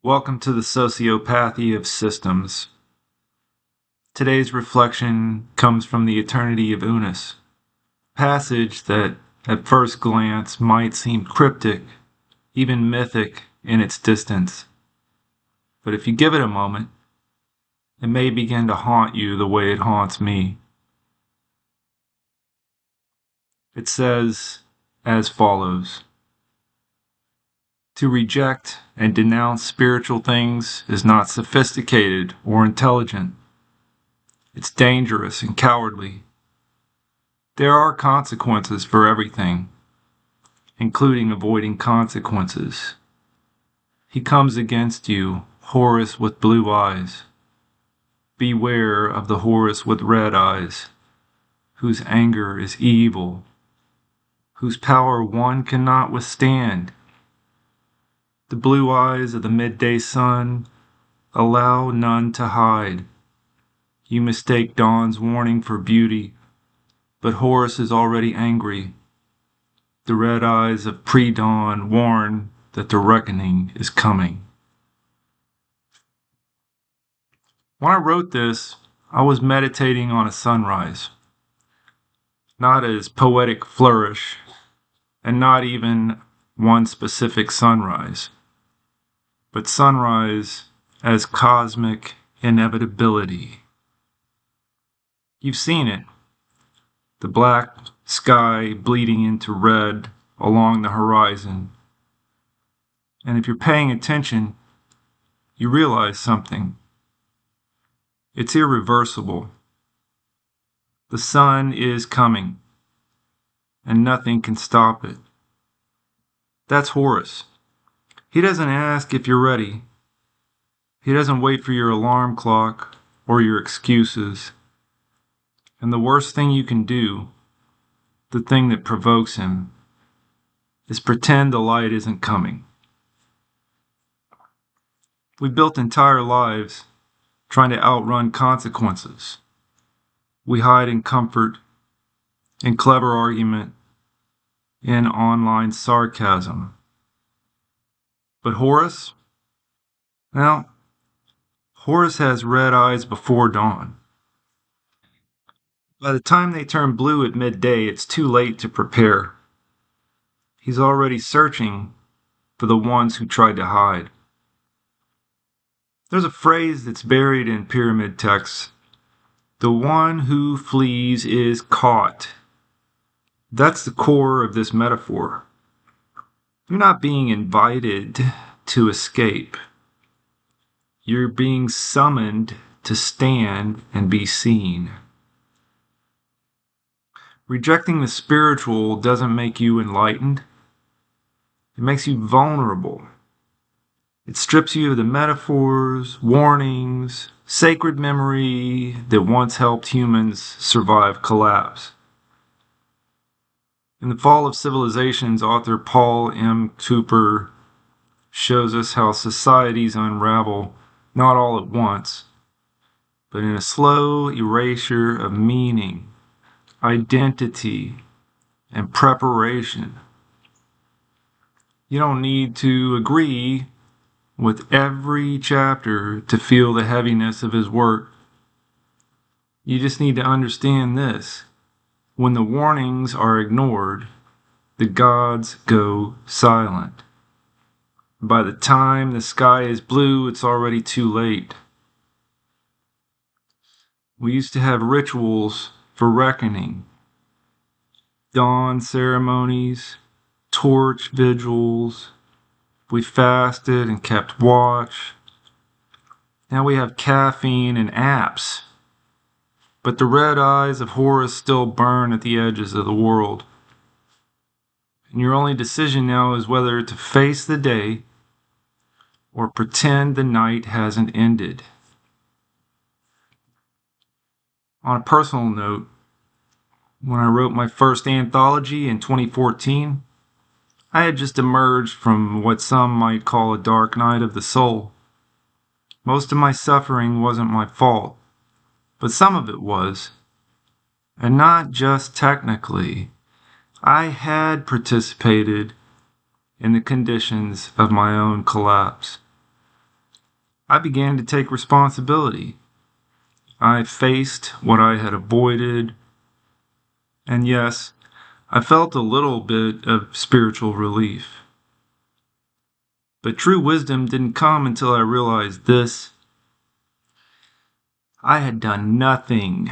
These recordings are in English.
Welcome to the sociopathy of systems. Today's reflection comes from the eternity of Unis, a passage that at first glance might seem cryptic, even mythic in its distance. But if you give it a moment, it may begin to haunt you the way it haunts me. It says as follows: to reject and denounce spiritual things is not sophisticated or intelligent. It's dangerous and cowardly. There are consequences for everything, including avoiding consequences. He comes against you, Horus with blue eyes. Beware of the Horus with red eyes, whose anger is evil, whose power one cannot withstand. The blue eyes of the midday sun allow none to hide. You mistake dawn's warning for beauty, but Horus is already angry. The red eyes of pre-dawn warn that the reckoning is coming. When I wrote this, I was meditating on a sunrise, not as poetic flourish, and not even one specific sunrise, but sunrise as cosmic inevitability. You've seen it, the black sky bleeding into red along the horizon. And if you're paying attention, you realize something. It's irreversible. The sun is coming, and nothing can stop it. That's Horus. He doesn't ask if you're ready. He doesn't wait for your alarm clock or your excuses. And the worst thing you can do, the thing that provokes him, is pretend the light isn't coming. We built entire lives trying to outrun consequences. We hide in comfort, in clever argument, in online sarcasm. But Horus? Well, Horus has red eyes before dawn. By the time they turn blue at midday, it's too late to prepare. He's already searching for the ones who tried to hide. There's a phrase that's buried in pyramid texts. The one who flees is caught. That's the core of this metaphor. You're not being invited to escape. You're being summoned to stand and be seen. Rejecting the spiritual doesn't make you enlightened. It makes you vulnerable. It strips you of the metaphors, warnings, sacred memory that once helped humans survive collapse. In The Fall of Civilizations, author Paul M. Cooper shows us how societies unravel not all at once, but in a slow erasure of meaning, identity, and preparation. You don't need to agree with every chapter to feel the heaviness of his work. You just need to understand this. When the warnings are ignored, the gods go silent. By the time the sky is blue, it's already too late. We used to have rituals for reckoning, dawn ceremonies, torch vigils. We fasted and kept watch. Now we have caffeine and apps. But the red eyes of Horus still burn at the edges of the world. And your only decision now is whether to face the day or pretend the night hasn't ended. On a personal note, when I wrote my first anthology in 2014, I had just emerged from what some might call a dark night of the soul. Most of my suffering wasn't my fault, but some of it was. And not just technically. I had participated in the conditions of my own collapse. I began to take responsibility. I faced what I had avoided, and yes, I felt a little bit of spiritual relief. But true wisdom didn't come until I realized this. I had done nothing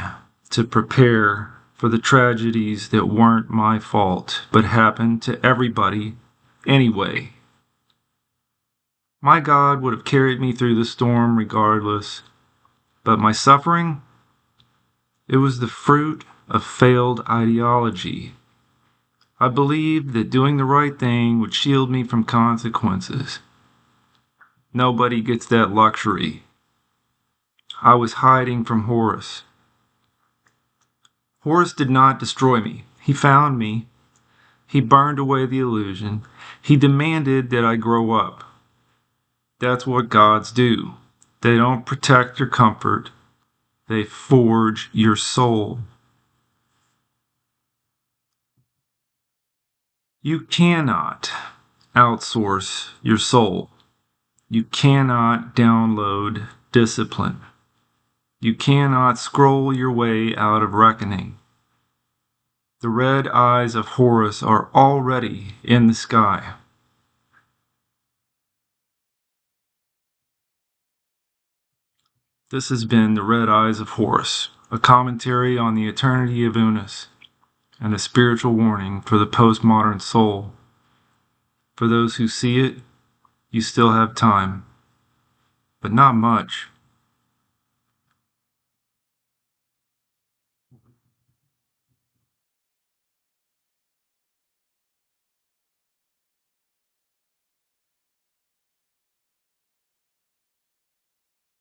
to prepare for the tragedies that weren't my fault, but happened to everybody anyway. My God would have carried me through the storm regardless, but my suffering, it was the fruit of failed ideology. I believed that doing the right thing would shield me from consequences. Nobody gets that luxury. I was hiding from Horus. Horus did not destroy me. He found me. He burned away the illusion. He demanded that I grow up. That's what gods do. They don't protect your comfort. They forge your soul. You cannot outsource your soul. You cannot download discipline. You cannot scroll your way out of reckoning. The red eyes of Horus are already in the sky. This has been The Red Eyes of Horus, a commentary on the eternity of Unis, and a spiritual warning for the postmodern soul. For those who see it, you still have time, but not much.